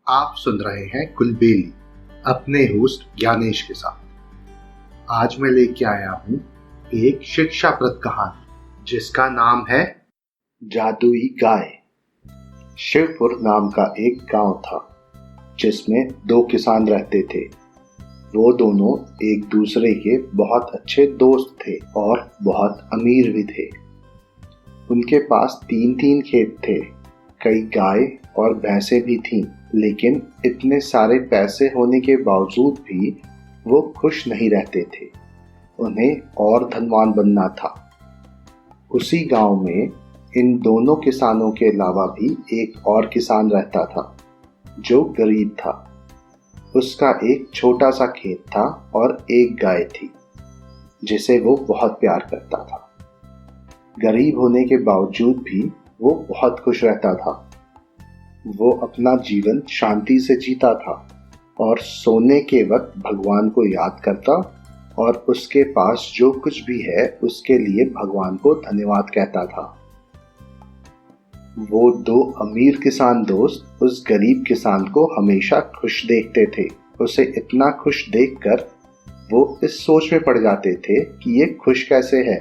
आप सुन रहे हैं कुलबेली अपने होस्ट ज्ञानेश के साथ। आज मैं लेके आया हूँ एक शिक्षाप्रद कहानी जिसका नाम है जादुई गाय। शिवपुर नाम का एक गांव था जिसमें दो किसान रहते थे। वो दोनों एक दूसरे के बहुत अच्छे दोस्त थे और बहुत अमीर भी थे। उनके पास तीन खेत थे, कई गाय और भैंसें भी थीं, लेकिन इतने सारे पैसे होने के बावजूद भी वो खुश नहीं रहते थे। उन्हें और धनवान बनना था। उसी गांव में इन दोनों किसानों के अलावा भी एक और किसान रहता था जो गरीब था। उसका एक छोटा सा खेत था और एक गाय थी जिसे वो बहुत प्यार करता था। गरीब होने के बावजूद भी वो बहुत खुश रहता था। वो अपना जीवन शांति से जीता था और सोने के वक्त भगवान को याद करता और उसके पास जो कुछ भी है उसके लिए भगवान को धन्यवाद कहता था। वो दो अमीर किसान दोस्त उस गरीब किसान को हमेशा खुश देखते थे। उसे इतना खुश देखकर वो इस सोच में पड़ जाते थे कि ये खुश कैसे है,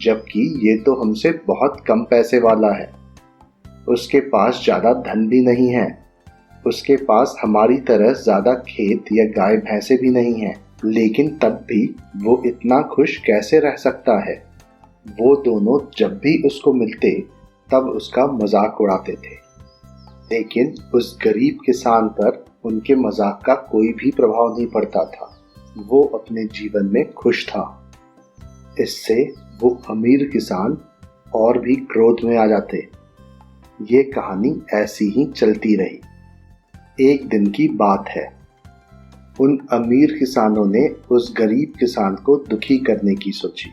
जबकि ये तो हमसे बहुत कम पैसे वाला है। उसके पास ज़्यादा धन भी नहीं है, उसके पास हमारी तरह ज़्यादा खेत या गाय भैंसे भी नहीं हैं, लेकिन तब भी वो इतना खुश कैसे रह सकता है। वो दोनों जब भी उसको मिलते तब उसका मजाक उड़ाते थे, लेकिन उस गरीब किसान पर उनके मजाक का कोई भी प्रभाव नहीं पड़ता था। वो अपने जीवन में खुश था। इससे वो अमीर किसान और भी क्रोध में आ जाते। ये कहानी ऐसी ही चलती रही। एक दिन की बात है। उन अमीर किसानों ने उस गरीब किसान को दुखी करने की सोची।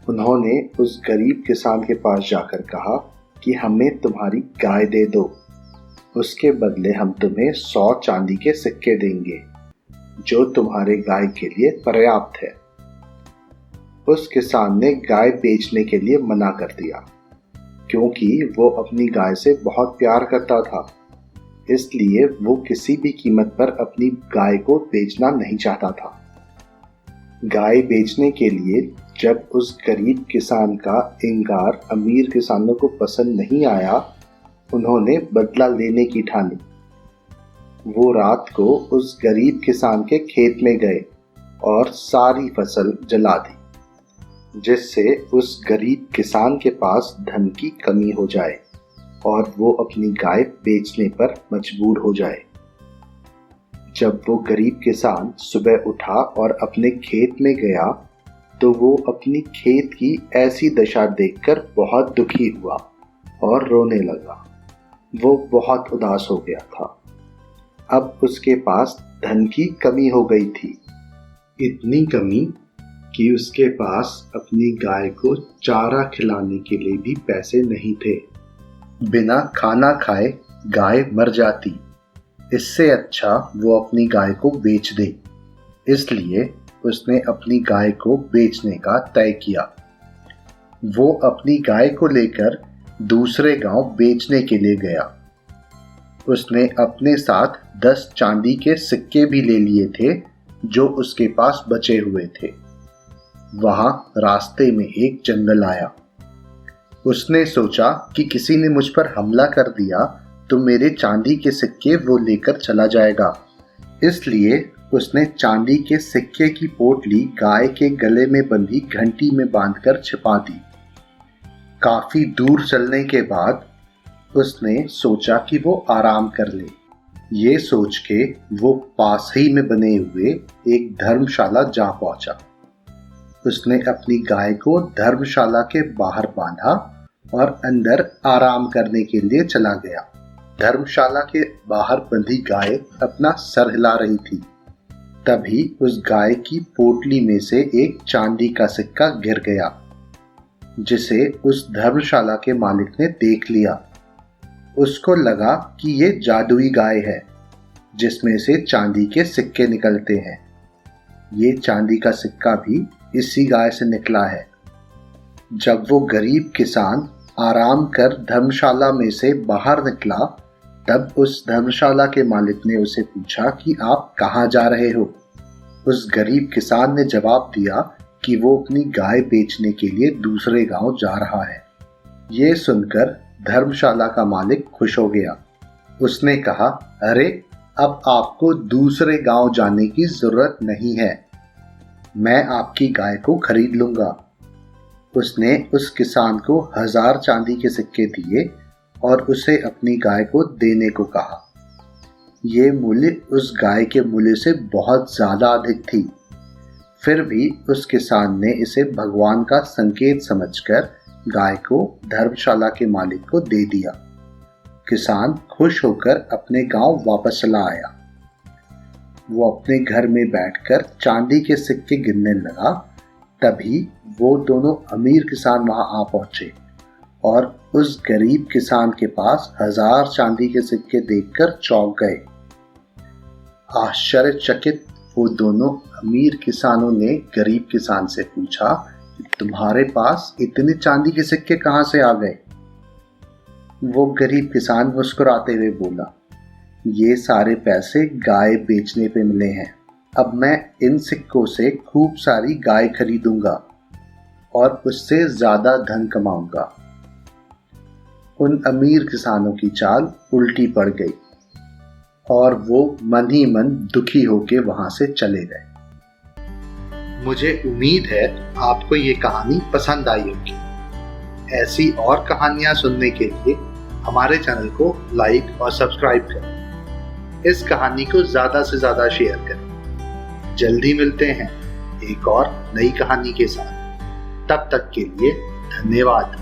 उन्होंने उस गरीब किसान के पास जाकर कहा कि हमें तुम्हारी गाय दे दो, उसके बदले हम तुम्हें 100 चांदी के सिक्के देंगे जो तुम्हारे गाय के लिए पर्याप्त है। उस किसान ने गाय बेचने के लिए मना कर दिया, क्योंकि वो अपनी गाय से बहुत प्यार करता था। इसलिए वो किसी भी कीमत पर अपनी गाय को बेचना नहीं चाहता था। गाय बेचने के लिए जब उस गरीब किसान का इंकार अमीर किसानों को पसंद नहीं आया, उन्होंने बदला लेने की ठानी। वो रात को उस गरीब किसान के खेत में गए और सारी फसल जला दी, जिससे उस गरीब किसान के पास धन की कमी हो जाए और वो अपनी गाय बेचने पर मजबूर हो जाए। जब वो गरीब किसान सुबह उठा और अपने खेत में गया तो वो अपनी खेत की ऐसी दशा देखकर बहुत दुखी हुआ और रोने लगा। वो बहुत उदास हो गया था। अब उसके पास धन की कमी हो गई थी, इतनी कमी कि उसके पास अपनी गाय को चारा खिलाने के लिए भी पैसे नहीं थे। बिना खाना खाए गाय मर जाती, इससे अच्छा वो अपनी गाय को बेच दे। इसलिए उसने अपनी गाय को बेचने का तय किया। वो अपनी गाय को लेकर दूसरे गांव बेचने के लिए गया। उसने अपने साथ 10 चांदी के सिक्के भी ले लिए थे जो उसके पास बचे हुए थे। वहां रास्ते में एक जंगल आया। उसने सोचा कि किसी ने मुझ पर हमला कर दिया तो मेरे चांदी के सिक्के वो लेकर चला जाएगा। इसलिए उसने चांदी के सिक्के की पोटली गाय के गले में बंधी घंटी में बांधकर छिपा दी। काफी दूर चलने के बाद उसने सोचा कि वो आराम कर ले। ये सोच के वो पास ही में बने हुए एक धर्मशाला जा पहुंचा। उसने अपनी गाय को धर्मशाला के बाहर बांधा और अंदर आराम करने के लिए चला गया। धर्मशाला के बाहर बंधी गाय अपना सर हिला रही थी। तभी उस गाय की पोटली में से एक चांदी का सिक्का गिर गया, जिसे उस धर्मशाला के मालिक ने देख लिया। उसको लगा कि ये जादुई गाय है जिसमें से चांदी के सिक्के निकलते हैं। ये चांदी का सिक्का भी इसी गाय से निकला है। जब वो गरीब किसान आराम कर धर्मशाला में से बाहर निकला तब उस धर्मशाला के मालिक ने उसे पूछा कि आप कहाँ जा रहे हो। उस गरीब किसान ने जवाब दिया कि वो अपनी गाय बेचने के लिए दूसरे गांव जा रहा है। ये सुनकर धर्मशाला का मालिक खुश हो गया। उसने कहा, अरे अब आपको दूसरे गांव जाने की जरूरत नहीं है, मैं आपकी गाय को खरीद लूंगा। उसने उस किसान को 1000 चांदी के सिक्के दिए और उसे अपनी गाय को देने को कहा। ये मूल्य उस गाय के मूल्य से बहुत ज्यादा अधिक थी। फिर भी उस किसान ने इसे भगवान का संकेत समझकर गाय को धर्मशाला के मालिक को दे दिया। किसान खुश होकर अपने गांव वापस चला आया। वो अपने घर में बैठकर चांदी के सिक्के गिनने लगा। तभी वो दोनों अमीर किसान वहां आ पहुंचे और उस गरीब किसान के पास 1000 चांदी के सिक्के देखकर चौंक गए। आश्चर्यचकित वो दोनों अमीर किसानों ने गरीब किसान से पूछा कि तुम्हारे पास इतने चांदी के सिक्के कहां से आ गए। वो गरीब किसान मुस्कुराते हुए बोला, ये सारे पैसे गाय बेचने पे मिले हैं। अब मैं इन सिक्कों से खूब सारी गाय खरीदूंगा और उससे ज्यादा धन कमाऊंगा। उन अमीर किसानों की चाल उल्टी पड़ गई और वो मन ही मन दुखी होकर वहां से चले गए। मुझे उम्मीद है आपको ये कहानी पसंद आई होगी। ऐसी और कहानियां सुनने के लिए हमारे चैनल को लाइक और सब्सक्राइब करें। इस कहानी को ज्यादा से ज्यादा शेयर करें। जल्दी मिलते हैं एक और नई कहानी के साथ। तब तक के लिए धन्यवाद।